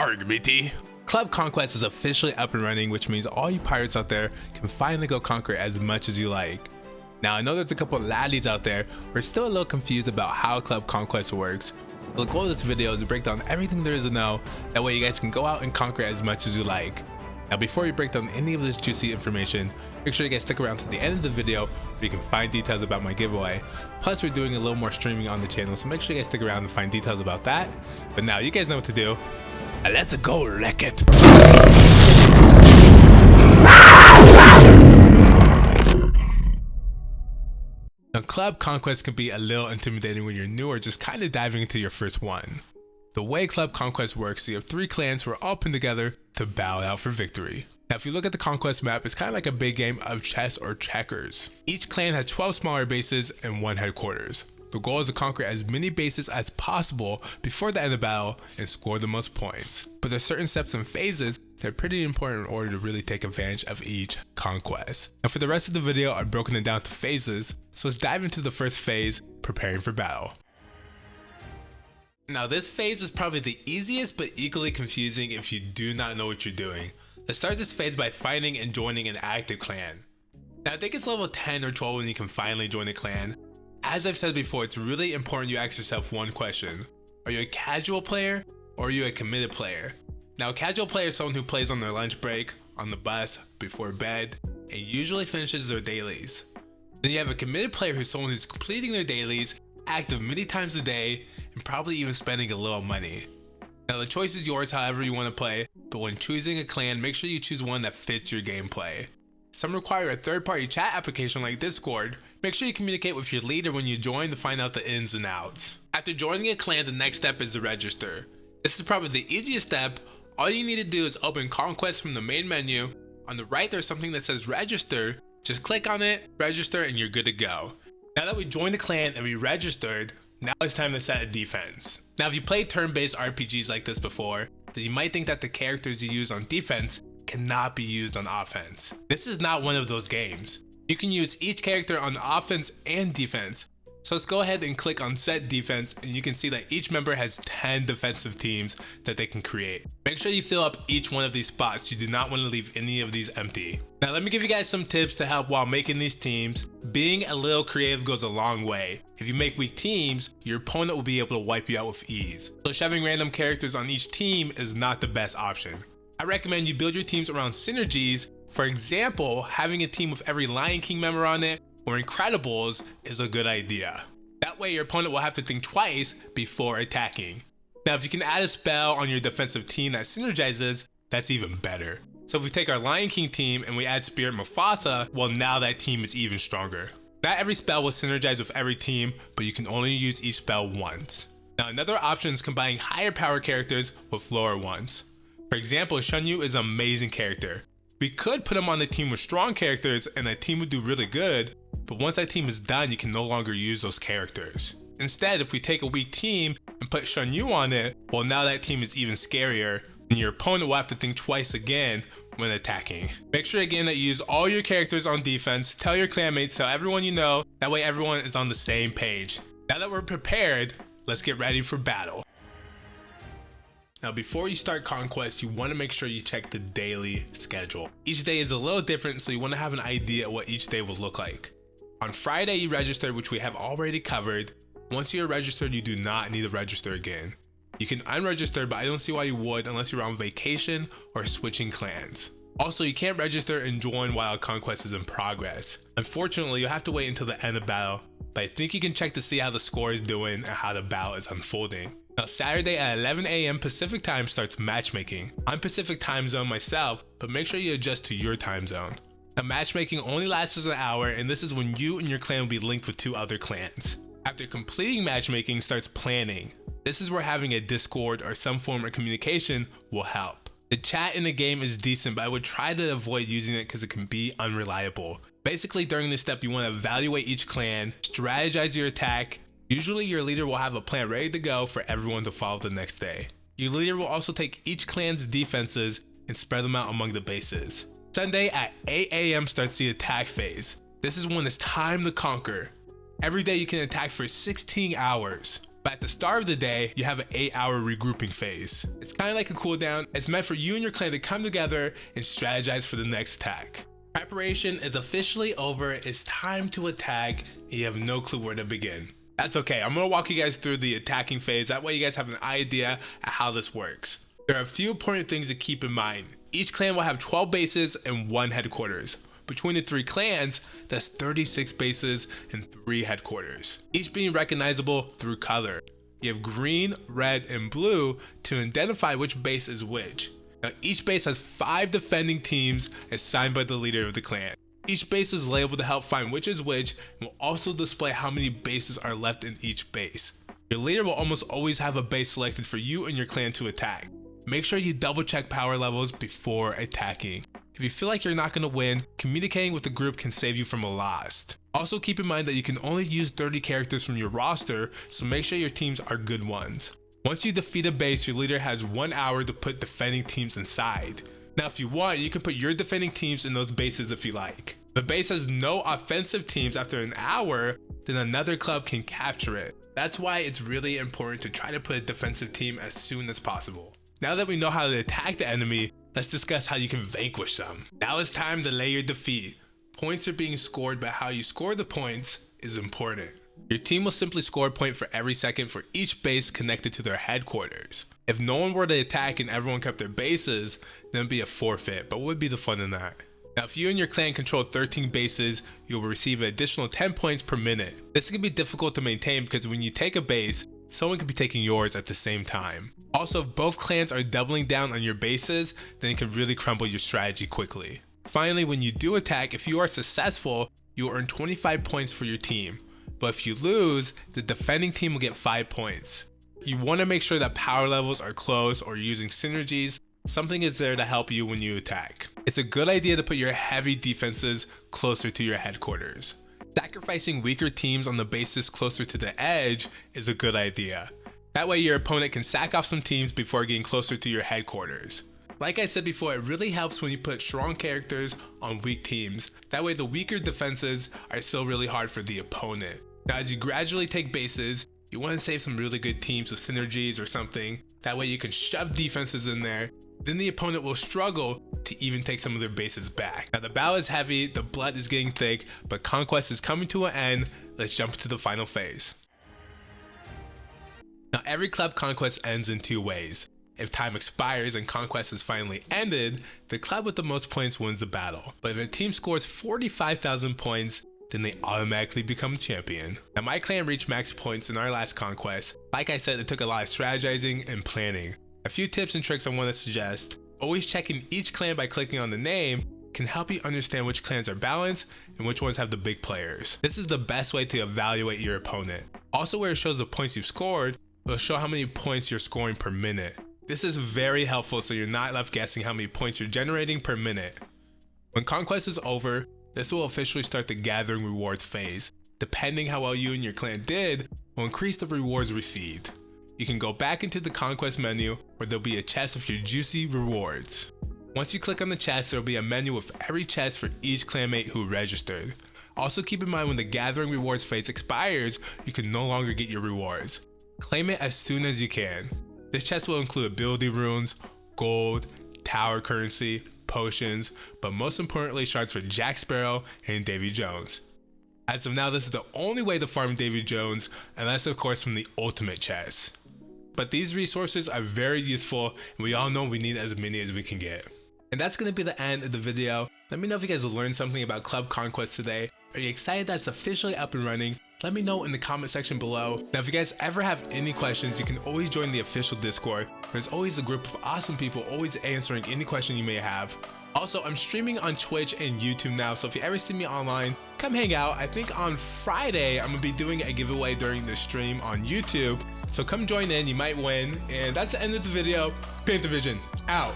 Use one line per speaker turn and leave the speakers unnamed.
Arg, matey. Club Conquest is officially up and running, which means all you pirates out there can finally go conquer as much as you like. Now I know there's a couple of laddies out there who are still a little confused about how Club Conquest works. The goal of this video is to break down everything there is to know, that way you guys can go out and conquer as much as you like. Now before we break down any of this juicy information, make sure you guys stick around to the end of the video where you can find details about my giveaway. Plus we're doing a little more streaming on the channel, so make sure you guys stick around and find details about that. But now you guys know what to do. Let's go wreck it! Now Club Conquest can be a little intimidating when you're new or just kind of diving into your first one. The way Club Conquest works, you have 3 clans who are all pinned together to battle out for victory. Now if you look at the Conquest map, it's kind of like a big game of chess or checkers. Each clan has 12 smaller bases and 1 headquarters. The goal is to conquer as many bases as possible before the end of the battle and score the most points. But there's certain steps and phases that are pretty important in order to really take advantage of each conquest. Now for the rest of the video, I've broken it down to phases, so let's dive into the first phase, preparing for battle. Now this phase is probably the easiest but equally confusing if you do not know what you're doing. Let's start this phase by finding and joining an active clan. Now I think it's level 10 or 12 when you can finally join a clan. As I've said before, it's really important you ask yourself one question. Are you a casual player or are you a committed player? Now a casual player is someone who plays on their lunch break, on the bus, before bed, and usually finishes their dailies. Then you have a committed player who's someone who's completing their dailies, active many times a day, and probably even spending a little money. Now the choice is yours however you want to play, but when choosing a clan, make sure you choose one that fits your gameplay. Some require a third-party chat application like Discord. Make sure you communicate with your leader when you join to find out the ins and outs. After joining a clan, the next step is to register. This is probably the easiest step. All you need to do is open Conquest from the main menu. On the right there's something that says register. Just click on it, register, and you're good to go. Now that we joined the clan and we registered, now it's time to set a defense. Now if you played turn-based RPGs like this before, then you might think that the characters you use on defense cannot be used on offense. This is not one of those games. You can use each character on offense and defense. So let's go ahead and click on set defense and you can see that each member has 10 defensive teams that they can create. Make sure you fill up each one of these spots. You do not want to leave any of these empty. Now let me give you guys some tips to help while making these teams. Being a little creative goes a long way. If you make weak teams, your opponent will be able to wipe you out with ease. So shoving random characters on each team is not the best option. I recommend you build your teams around synergies. For example, having a team with every Lion King member on it or Incredibles is a good idea. That way your opponent will have to think twice before attacking. Now if you can add a spell on your defensive team that synergizes, that's even better. So if we take our Lion King team and we add Spirit Mufasa, well now that team is even stronger. Not every spell will synergize with every team, but you can only use each spell once. Now another option is combining higher power characters with lower ones. For example, Shen Yu is an amazing character. We could put him on the team with strong characters and that team would do really good, but once that team is done, you can no longer use those characters. Instead, if we take a weak team and put Shen Yu on it, well now that team is even scarier and your opponent will have to think twice again when attacking. Make sure again that you use all your characters on defense, tell your clanmates, tell everyone you know, that way everyone is on the same page. Now that we're prepared, let's get ready for battle. Now before you start Conquest, you want to make sure you check the daily schedule. Each day is a little different, so you want to have an idea what each day will look like. On Friday you register, which we have already covered. Once you're registered, you do not need to register again. You can unregister, but I don't see why you would unless you're on vacation or switching clans. Also, you can't register and join while Conquest is in progress. Unfortunately, you'll have to wait until the end of battle, but I think you can check to see how the score is doing and how the battle is unfolding. Now Saturday at 11 AM Pacific time starts matchmaking. I'm Pacific time zone myself, but make sure you adjust to your time zone. Now matchmaking only lasts an hour, and this is when you and your clan will be linked with 2 other clans. After completing matchmaking starts planning. This is where having a Discord or some form of communication will help. The chat in the game is decent, but I would try to avoid using it because it can be unreliable. Basically during this step you want to evaluate each clan, strategize your attack. Usually your leader will have a plan ready to go for everyone to follow the next day. Your leader will also take each clan's defenses and spread them out among the bases. Sunday at 8 AM starts the attack phase. This is when it's time to conquer. Every day you can attack for 16 hours. But at the start of the day, you have an 8-hour regrouping phase. It's kind of like a cooldown. It's meant for you and your clan to come together and strategize for the next attack. Preparation is officially over. It's time to attack, and you have no clue where to begin. That's okay. I'm going to walk you guys through the attacking phase. That way you guys have an idea of how this works. There are a few important things to keep in mind. Each clan will have 12 bases and 1 headquarters. Between the 3 clans, that's 36 bases and 3 headquarters, each being recognizable through color. You have green, red, and blue to identify which base is which. Now each base has 5 defending teams assigned by the leader of the clan. Each base is labeled to help find which is which and will also display how many bases are left in each base. Your leader will almost always have a base selected for you and your clan to attack. Make sure you double check power levels before attacking. If you feel like you're not going to win, communicating with the group can save you from a loss. Also keep in mind that you can only use 30 characters from your roster, so make sure your teams are good ones. Once you defeat a base, your leader has 1 hour to put defending teams inside. Now if you want, you can put your defending teams in those bases if you like. If the base has no offensive teams after an hour, then another club can capture it. That's why it's really important to try to put a defensive team as soon as possible. Now that we know how to attack the enemy, let's discuss how you can vanquish them. Now it's time to lay your defeat. Points are being scored, but how you score the points is important. Your team will simply score a point for every second for each base connected to their headquarters. If no one were to attack and everyone kept their bases, then it'd be a forfeit, but what would be the fun in that? Now if you and your clan control 13 bases, you'll receive an additional 10 points per minute. This can be difficult to maintain because when you take a base, someone could be taking yours at the same time. Also, if both clans are doubling down on your bases, then it can really crumble your strategy quickly. Finally, when you do attack, if you are successful, you will earn 25 points for your team. But if you lose, the defending team will get 5 points. You want to make sure that power levels are close or using synergies. Something is there to help you when you attack. It's a good idea to put your heavy defenses closer to your headquarters. Sacrificing weaker teams on the bases closer to the edge is a good idea. That way your opponent can sack off some teams before getting closer to your headquarters. Like I said before, it really helps when you put strong characters on weak teams. That way the weaker defenses are still really hard for the opponent. Now as you gradually take bases, you want to save some really good teams with synergies or something. That way you can shove defenses in there. Then the opponent will struggle to even take some of their bases back. Now the battle is heavy, the blood is getting thick, but Conquest is coming to an end. Let's jump to the final phase. Now every Club Conquest ends in 2 ways. If time expires and Conquest is finally ended, the club with the most points wins the battle. But if a team scores 45,000 points, then they automatically become champion. Now my clan reached max points in our last Conquest. Like I said, it took a lot of strategizing and planning. A few tips and tricks I want to suggest. Always checking each clan by clicking on the name can help you understand which clans are balanced and which ones have the big players. This is the best way to evaluate your opponent. Also where it shows the points you've scored, it will show how many points you're scoring per minute. This is very helpful so you're not left guessing how many points you're generating per minute. When Conquest is over, this will officially start the gathering rewards phase. Depending how well you and your clan did, will increase the rewards received. You can go back into the Conquest menu where there'll be a chest of your juicy rewards. Once you click on the chest, there'll be a menu with every chest for each clanmate who registered. Also keep in mind when the gathering rewards phase expires, you can no longer get your rewards. Claim it as soon as you can. This chest will include ability runes, gold, tower currency, potions, but most importantly shards for Jack Sparrow and Davy Jones. As of now, this is the only way to farm Davy Jones, unless of course from the ultimate chest. But these resources are very useful and we all know we need as many as we can get. And that's going to be the end of the video. Let me know if you guys learned something about Club Conquest today. Are you excited that it's officially up and running? Let me know in the comment section below. Now if you guys ever have any questions, you can always join the official Discord. There's always a group of awesome people always answering any question you may have. Also, I'm streaming on Twitch and YouTube now, so if you ever see me online, come hang out. I think on Friday, I'm going to be doing a giveaway during the stream on YouTube. So come join in, you might win. And that's the end of the video. Panther Vision, out.